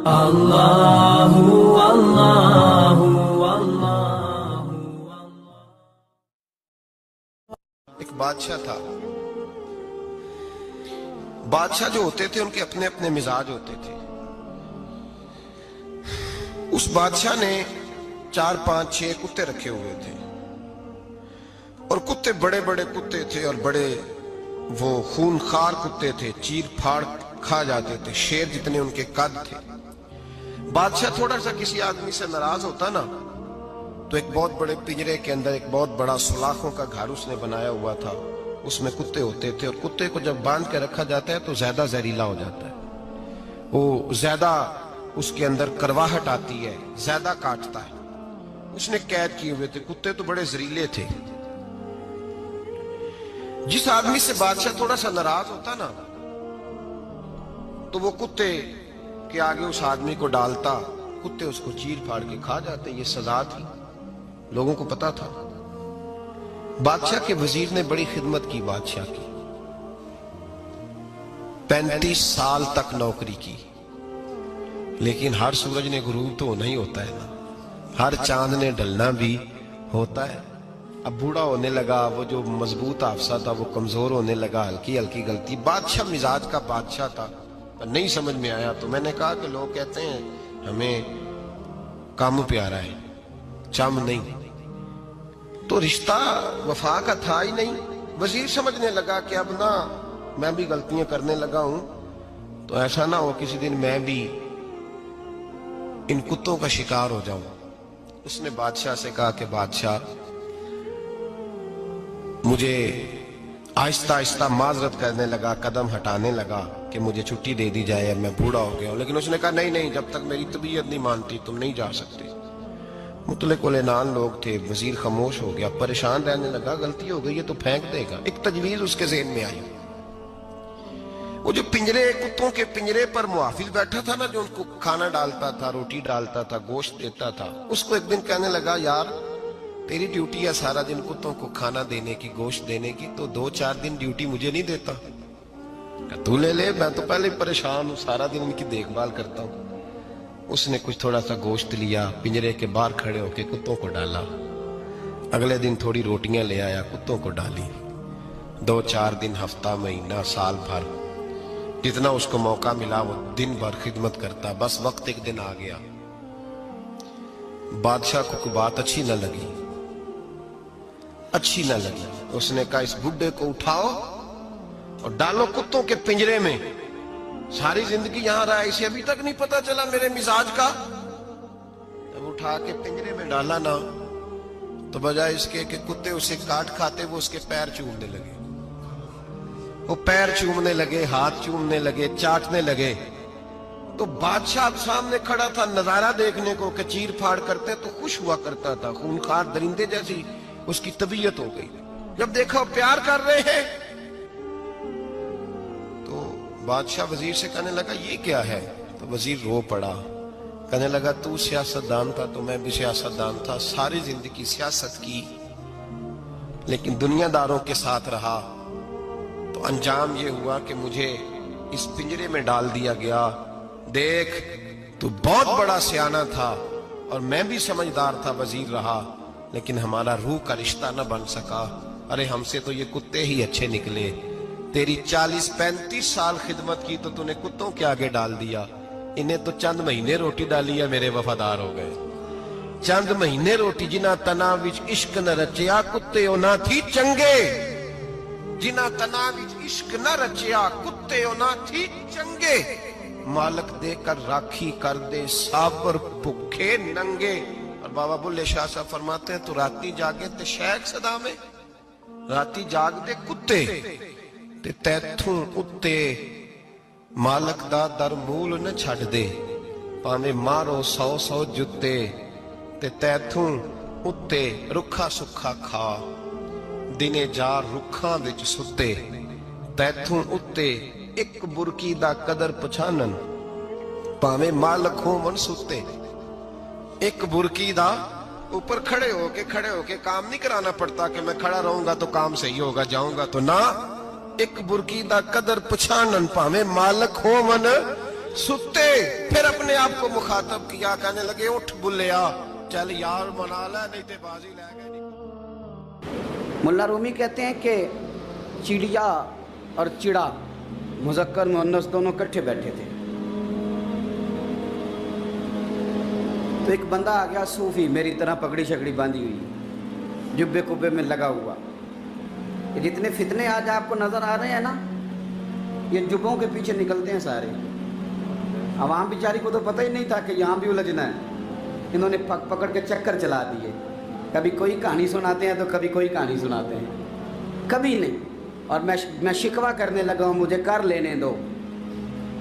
اللہ اللہ اللہ۔ ایک بادشاہ تھا۔ بادشاہ جو ہوتے تھے ان کے اپنے اپنے مزاج ہوتے تھے۔ اس بادشاہ نے 4 5 6 کتے رکھے ہوئے تھے، اور کتے بڑے بڑے کتے تھے، اور بڑے وہ خونخوار کتے تھے، چیر پھاڑ کھا جاتے تھے، شیر جتنے ان کے قد تھے۔ بادشاہ تھوڑا سا کسی آدمی سے ناراض ہوتا نا تو ایک بہت بڑے پنجرے کے اندر ایک بہت بڑا سلاخوں کا گھر اس نے بنایا ہوا تھا، اس میں کتے ہوتے تھے، اور کتے کو جب باندھ کے رکھا جاتا ہے تو زیادہ زہریلا ہو جاتا ہے، وہ زیادہ اس کے اندر کرواہٹ آتی ہے، زیادہ کاٹتا ہے۔ اس نے قید کیے ہوئے تھے، کتے تو بڑے زہریلے تھے۔ جس آدمی سے بادشاہ تھوڑا سا ناراض ہوتا نا تو وہ کتے کے آگے اس آدمی کو ڈالتا، کتے اس کو چیر پھاڑ کے کھا جاتے۔ یہ سزا تھی، لوگوں کو پتا تھا۔ بادشاہ کے وزیر نے بڑی خدمت کی بادشاہ کی، 35 سال تک نوکری کی، لیکن ہر سورج نے غروب تو ہونا ہی ہوتا ہے نا، ہر چاند نے ڈھلنا بھی ہوتا ہے۔ اب بوڑھا ہونے لگا، وہ جو مضبوط حافظہ تھا وہ کمزور ہونے لگا، ہلکی ہلکی غلطی۔ بادشاہ مزاج کا بادشاہ تھا، نہیں سمجھ میں آیا تو میں نے کہا کہ لوگ کہتے ہیں ہمیں کام پیارا ہے، چم نہیں، تو رشتہ وفا کا تھا ہی نہیں۔ وزیر سمجھنے لگا کہ اب نہ میں بھی غلطیاں کرنے لگا ہوں تو ایسا نہ ہو کسی دن میں بھی ان کتوں کا شکار ہو جاؤں۔ اس نے بادشاہ سے کہا کہ بادشاہ مجھے آہستہ آہستہ معذرت کرنے لگا، قدم ہٹانے لگا کہ مجھے چھٹی دے دی جائے، میں بوڑھا ہو گیا ہوں۔ لیکن اس نے کہا نہیں نہیں، جب تک میری طبیعت نہیں مانتی تم نہیں جا سکتے۔ مطلق العنان لوگ تھے، وزیر خاموش ہو گیا، پریشان رہنے لگا، غلطی ہو گئی ہے تو پھینک دے گا۔ ایک تجویز اس کے ذہن میں آئی، وہ جو پنجرے کتوں کے پنجرے پر محافظ بیٹھا تھا نا، جو ان کو کھانا ڈالتا تھا، روٹی ڈالتا تھا، گوشت دیتا تھا، اس کو ایک دن کہنے لگا یار تیری ڈیوٹی ہے سارا دن کتوں کو کھانا دینے کی، گوشت دینے کی، تو 2 4 دن ڈیوٹی مجھے نہیں دیتا؟ تو لے لے، میں تو پہلے پریشان ہوں، سارا دن ان کی دیکھ بھال کرتا ہوں۔ اس نے کچھ تھوڑا سا گوشت لیا، پنجرے کے باہر کھڑے ہو کے کتوں کو ڈالا۔ اگلے دن تھوڑی روٹیاں لے آیا، کتوں کو ڈالی۔ 2 4 دن، ہفتہ، مہینہ، سال بھر، جتنا اس کو موقع ملا وہ دن بھر خدمت کرتا۔ بس وقت ایک دن آ گیا، بادشاہ کو کوئی بات اچھی نہ لگی، اس نے کہا اس بڈھے کو اٹھاؤ اور ڈالو کتوں کے پنجرے میں، ساری زندگی یہاں رہا، اسے ابھی تک نہیں پتا چلا میرے مزاج کا۔ جب اٹھا کے پنجرے میں ڈالا نا تو بجائے اس کے کہ کتے اسے کاٹ کھاتے، وہ اس کے پیر چومنے لگے، وہ پیر چومنے لگے، ہاتھ چومنے لگے، چاٹنے لگے۔ تو بادشاہ اب سامنے کھڑا تھا نظارہ دیکھنے کو کہ چیر پھاڑ کرتے تو خوش ہوا کرتا تھا، خونخوار درندے جیسی اس کی طبیعت ہو گئی۔ جب دیکھا وہ پیار کر رہے ہیں تو بادشاہ وزیر سے کہنے لگا یہ کیا ہے؟ تو وزیر رو پڑا، کہنے لگا تو سیاستدان تھا تو میں بھی سیاستدان تھا، ساری زندگی سیاست کی، لیکن دنیا داروں کے ساتھ رہا تو انجام یہ ہوا کہ مجھے اس پنجرے میں ڈال دیا گیا۔ دیکھ تو بہت بڑا سیانہ تھا اور میں بھی سمجھدار تھا، وزیر رہا، لیکن ہمارا روح کا رشتہ نہ بن سکا۔ ارے ہم سے تو یہ کتے ہی اچھے نکلے، تیری 40 35 سال خدمت کی تو تو نے کتوں کے آگے ڈال دیا، انہیں تو چند مہینے روٹی ڈالی ہے، میرے وفادار ہو گئے۔ چند مہینے روٹی، جنہ تنا وچ عشق نہ رچیا کتے او نہ تھی چنگے، جنہ تنا وچ عشق نہ رچیا کتے او نہ تھی چنگے، مالک دے کر راکھی کر دے سابر بھکھے ننگے۔ اور بابا بلے شاہ صاحب فرماتے ہیں تو راتی جاگے تے شیخ صدا میں، راتی جاگ دے کتے تے تیتھوں اتے مالک دا در مول نہ چھڑ دے، پاویں مارو 100 جتے تے تیتھوں اتے رکھا سکھا کھا، دنے جار رکھاں وچ ستے، تیتھوں اتے ایک برکی دا قدر پچھانن، پاویں مالک ہون ستے۔ ایک برکی دا اوپر کھڑے ہو کے کام نہیں کرانا پڑتا کہ میں کھڑا رہوں گا تو کام صحیح ہوگا، جاؤں گا تو نہ، ایک برکی دا قدر پچھانن، پاویں مالک ہون सुते फिर अपने आप को मुखातब किया, कहने लगे उठ बुल्लिया, चल यार मना ले, नहीं ते बाजी ले गए। मुल्ला रूमी कहते हैं कि चिड़िया और चिड़ा मुज़क्कर मुअन्नस दोनों इकट्ठे बैठे थे। तो एक बंदा आ गया सूफी, मेरी तरह पगड़ी शकड़ी बांधी हुई, जुब्बे कुब्बे में लगा हुआ। ये जितने फितने आज आपको नज़र आ रहे हैं ना, ये जुब्बों के पीछे निकलते हैं सारे। आवाम बेचारी को तो पता ही नहीं था कि यहाँ भी उलझना है। इन्होंने पकड़ के चक्कर चला दिए, कभी कोई कहानी सुनाते हैं तो कभी कोई कहानी सुनाते हैं, कभी नहीं। और मैं शिकवा करने लगा हूँ, मुझे कर लेने दो।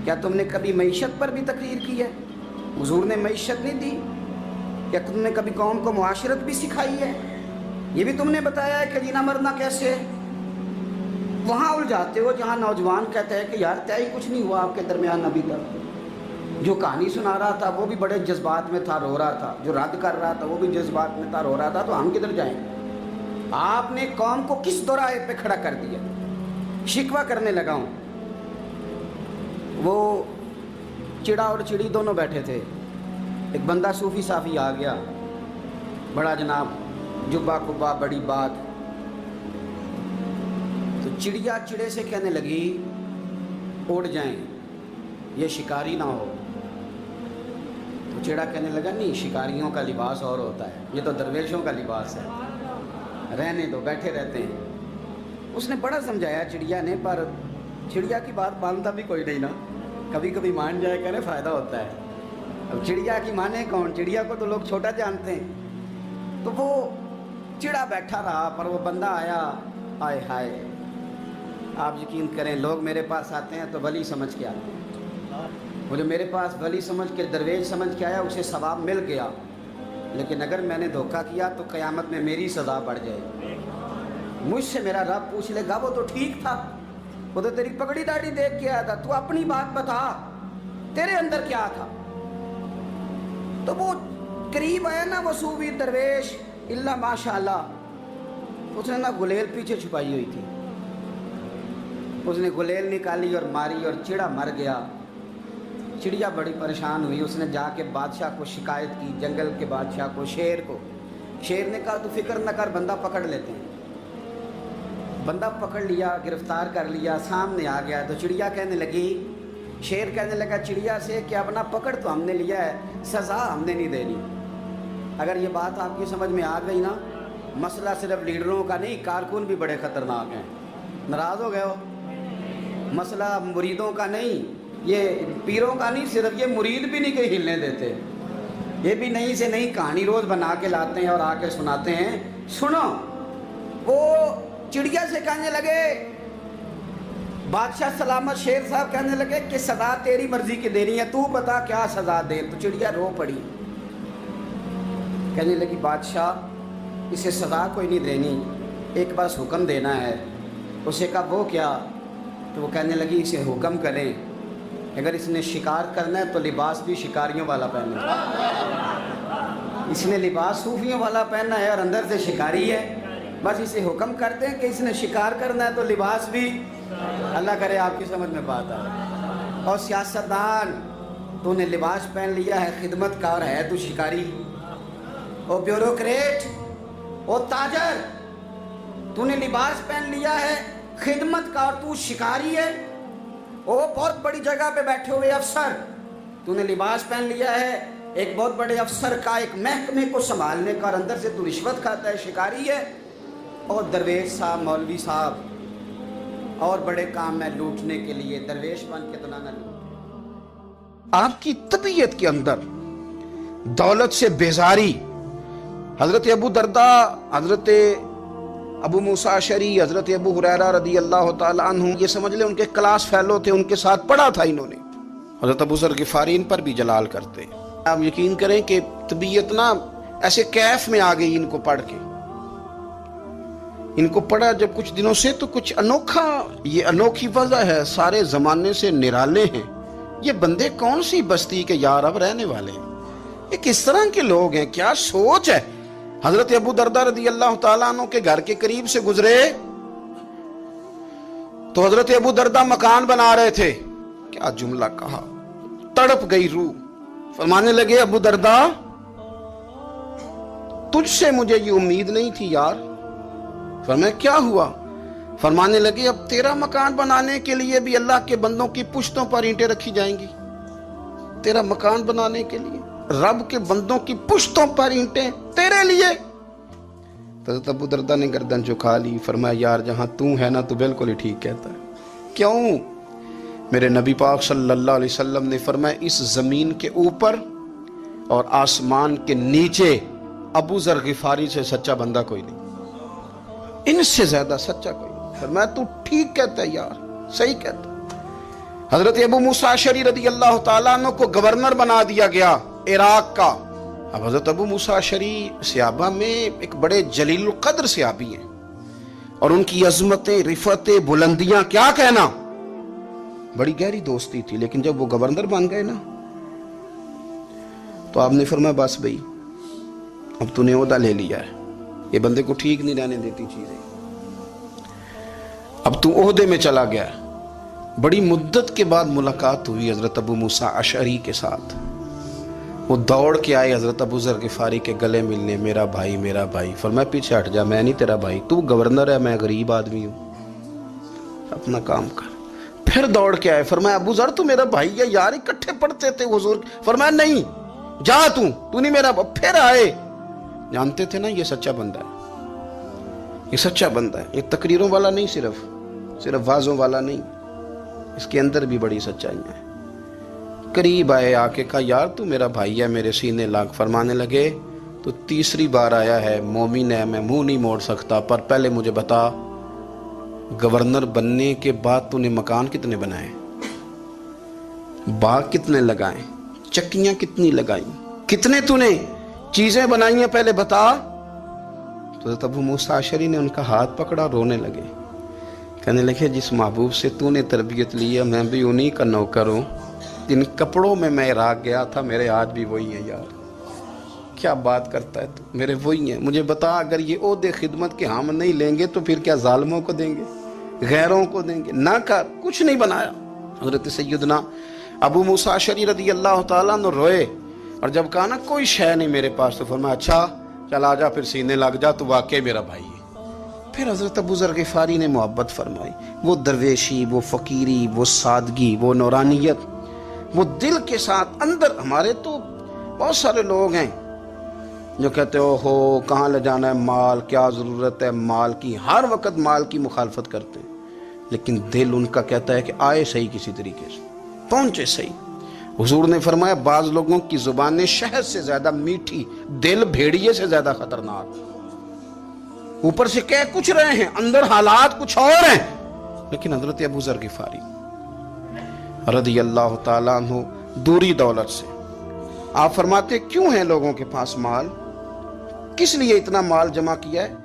क्या तुमने कभी मईशत पर भी तकरीर की है? हुजूर ने मईशत नहीं दी? क्या तुमने कभी कौम को मुआशरत भी सिखाई है? ये भी तुमने बताया है कि जीना मरना कैसे है? वहाँ उलझाते हो जहाँ नौजवान कहते हैं कि यार तय कुछ नहीं हुआ आपके दरमियान अभी तक। जो कहानी सुना रहा था वो भी बड़े जज्बात में था, रो रहा था। जो रद्द कर रहा था वो भी जज्बात में था, रो रहा था। तो हम किधर जाएं? आपने कौम को किस दोराहे पे खड़ा कर दिया? शिकवा करने लगा हूँ। वो चिड़ा और चिड़ी दोनों बैठे थे। एक बंदा सूफी साफी आ गया, बड़ा जनाब, जुब्बा कुब्बा, बड़ी बात। तो चिड़िया चिड़े से कहने लगी उड़ जाएं, ये शिकारी ना हो। तो चिड़ा कहने लगा नहीं, शिकारियों का लिबास और होता है, ये तो दरवेशों का लिबास है, रहने दो, बैठे रहते हैं। उसने बड़ा समझाया चिड़िया ने, पर चिड़िया की बात मानता भी कोई नहीं ना। कभी कभी मान जाए, कहने फ़ायदा होता है। अब चिड़िया की माने कौन? चिड़िया को तो लोग छोटा जानते हैं। तो वो चिड़ा बैठा रहा, पर वो बंदा आया। आए हाय, आप यकीन करें, लोग मेरे पास आते हैं तो वली समझ के आते हैं। वो जो मेरे पास वली समझ के, दरवेश समझ के आया, उसे सवाब मिल गया। लेकिन अगर मैंने धोखा किया तो क़यामत में मेरी सज़ा बढ़ जाएगी। मुझसे मेरा रब पूछ लेगा, वो तो ठीक था, वो तो तेरी पगड़ी दाढ़ी देख के आया था, तू अपनी बात बता, तेरे अंदर क्या था? तो वो करीब आया ना, वो सूफी दरवेश, इल्ला माशाअल्लाह, उसने ना गुलेल पीछे छुपाई हुई थी। उसने गुलेल निकाली और मारी और चिड़ा मर गया। चिड़िया बड़ी परेशान हुई, उसने जाके बादशाह को शिकायत की, जंगल के बादशाह को, शेर को। शेर ने कहा तू फिक्र न कर, बंदा पकड़ लेते हैं। बंदा पकड़ लिया, गिरफ्तार कर लिया, सामने आ गया। तो चिड़िया कहने लगी, शेर कहने लगा चिड़िया से कि अब ना पकड़ तो हमने लिया है, सज़ा हमने नहीं देनी। अगर ये बात आपकी समझ में आ गई ना, मसला सिर्फ लीडरों का नहीं, कारकुन भी बड़े ख़तरनाक हैं। नाराज़ हो गए हो? मसला मुरीदों का नहीं, ये पीरों का नहीं, सिर्फ ये मुरीद भी नहीं कहीं हिलने देते। ये भी नई से नई कहानी रोज़ बना के लाते हैं और आके सुनाते हैं। सुनो, वो चिड़िया से कहने लगे, बादशाह सलामत शेर साहब कहने लगे कि सज़ा तेरी मर्जी की देनी है, तू बता क्या सज़ा दे। तो चिड़िया रो पड़ी, कहने लगी बादशाह इसे सज़ा कोई नहीं देनी, एक बस हुक्म देना है। उसे कहा वो क्या? तो वो कहने लगी इसे हुक्म करें, अगर इसने शिकार करना है तो लिबास भी शिकारियों वाला पहने। इसने लिबास सूफियों वाला पहनना है और अंदर से शिकारी है। बस इसे हुक्म करते हैं कि इसने शिकार करना है तो लिबास भी, अल्लाह करे आपकी समझ में बात आए। और सियासतदान, तूने लिबास पहन लिया है, खिदमतकार है तू शिकारी। और ब्यूरोक्रेट, ओ ताजर, तूने लिबास पहन लिया है, खिदमतकार, तू शिकारी है। ओ बहुत बड़ी जगह पे बैठे हुए अफसर, तूने लिबास पहन लिया है एक बहुत बड़े अफसर का, एक महकमे को संभालने का, और अंदर से तू रिश्वत खाता है, शिकारी है। और दरवेश साहब, मौलवी साहब, और बड़े काम में लूटने के लिए दरवेश बन के तो ना लूट। आपकी तबीयत के अंदर दौलत से बेजारी, हजरत अबू दरदा, हजरत अबू मूसा अशरी, हजरत अबू हुरैरा रदी अल्लाह ताला अन्हु, ये समझ ले उनके क्लास फेलो थे, उनके साथ पढ़ा था इन्होंने। हजरत अबू ज़र गिफ़ारी इन पर भी जलाल करते। आप यकीन करें कि तबीयत ना ऐसे कैफ में आ गई इनको पढ़ के। इनको पढ़ा जब कुछ दिनों से, तो कुछ अनोखा, ये अनोखी वजह है, सारे जमाने से निराले हैं ये बंदे। कौन सी बस्ती के यार अब रहने वाले हैं, ये किस तरह के लोग हैं, क्या सोच है। हजरत अबू दरदा रदी अल्लाह ताला अन्हु के घर के करीब से गुजरे तो हजरत अबू दरदा मकान बना रहे थे। क्या जुमला कहा, तड़प गई रूह। फरमाने लगे अबू दरदा, तुझसे मुझे ये उम्मीद नहीं थी यार। फरमाया क्या हुआ? फरमाने लगे अब तेरा मकान बनाने के लिए भी अल्लाह के बंदों की पुश्तों पर ईंटें रखी जाएंगी। तेरा मकान बनाने के लिए रब के बंदों की पुश्तों पर ईंटें तेरे लिए। तो अबू दरदा ने गर्दन झुका ली। फरमाया यार जहां तू है ना, तू बिल्कुल ही ठीक कहता है। क्यों? मेरे नबी पाक सल्लल्लाहु अलैहि वसल्लम ने फरमाया इस जमीन के ऊपर और आसमान के नीचे अबू जर गिफारी से सच्चा बंदा कोई नहीं, इनसे ज्यादा सच्चा कोई नहीं। फरमाया तू ठीक कहता है यार, सही कहता। हजरत अबू मूसा अशअरी रदी अल्लाह तआला अन्हु को गवर्नर बना दिया गया इराक का। अब हजरत अबू मूसा अशअरी सहाबा में एक बड़े जलील कद्र सहाबी हैं और उनकी अजमतें, रिफतें, बुलंदियां क्या कहना, बड़ी गहरी दोस्ती थी। लेकिन जब वो गवर्नर बन गए ना, तो आपने फरमाया बस भाई अब तूने ओहदा ले लिया है, ये बंदे को ठीक नहीं रहने देती चीजें, अब तू ओहदे में चला गया है। बड़ी मुद्दत के बाद मुलाकात हुई हजरत अबू मूसा अशअरी के साथ। वो दौड़ के आए हजरत अबू जर गिफारी के गले मिलने, मेरा भाई मेरा भाई। फरमाया पीछे हट जा, मैं नहीं तेरा भाई, तू गवर्नर है, मैं गरीब आदमी हूं, अपना काम कर। फिर दौड़ के आए, फरमाया अबू जर तू मेरा भाई है यार, इकट्ठे पढ़ते थे हुजूर। फरमाया नहीं जा, तू नहीं मेरा। फिर आए, जानते थे ना ये सच्चा बंदा है, ये सच्चा बंदा है, ये तकरीरों वाला नहीं, सिर्फ वाजों वाला नहीं, इसके अंदर भी बड़ी सच्चाई है। करीब आए, आके कहा यार तू मेरा भाई है, मेरे सीने लाग। फरमाने लगे तो तीसरी बार आया है, मोमिन है, मैं मुंह नहीं मोड़ सकता, पर पहले मुझे बता गवर्नर बनने के बाद तूने मकान कितने बनाए, बाग कितने लगाए, चक्कियां कितनी लगाई, कितने तूने चीजें बनाई हैं, पहले बता। तो अबू मूसा अशअरी ने उनका हाथ पकड़ा, रोने लगे, कहने लगे जिस महबूब से तूने तरबियत ली है, मैं भी उन्हीं का नौकर हूं। जिन कपड़ों में मैं इराक गया था, मेरे आज भी वही हैं यार। क्या बात करता है तू, मेरे वही हैं। मुझे बता अगर ये ओहदे खिदमत के हम नहीं लेंगे तो फिर क्या जालिमों को देंगे, गैरों को देंगे? ना कर, कुछ नहीं बनाया। हजरत सैयदना अबू मूसा अशअरी रदी अल्लाह तआला अन्हु रोए, और जब कहा ना कोई शय नहीं मेरे पास, तो फरमाया अच्छा चल आजा, फिर सीने लग जा, तू वाकई मेरा भाई है। फिर हजरत अबू जर गिफारी ने मोहब्बत फरमाई। वो दरवेशी, वो फकीरी, वो सादगी, वो नौरानियत, वो दिल के साथ अंदर। हमारे तो बहुत सारे लोग हैं जो कहते हो कहाँ ले जाना है माल, क्या ज़रूरत है माल की, हर वक्त माल की मुखालफत करते हैं, लेकिन दिल उनका कहता है कि आए सही, किसी तरीके से पहुंचे सही। हुजूर ने फरमाया बाज लोगों की जुबानें शहद से ज्यादा मीठी, दिल भेड़िए से ज्यादा खतरनाक। ऊपर से कह कुछ रहे हैं, अंदर हालात कुछ और हैं। लेकिन हजरत अबू जर गिफारी रदी अल्लाह ताला अन्हु दूरी दौलत से, आप फरमाते क्यों है लोगों के पास माल, किस लिए इतना माल जमा किया है?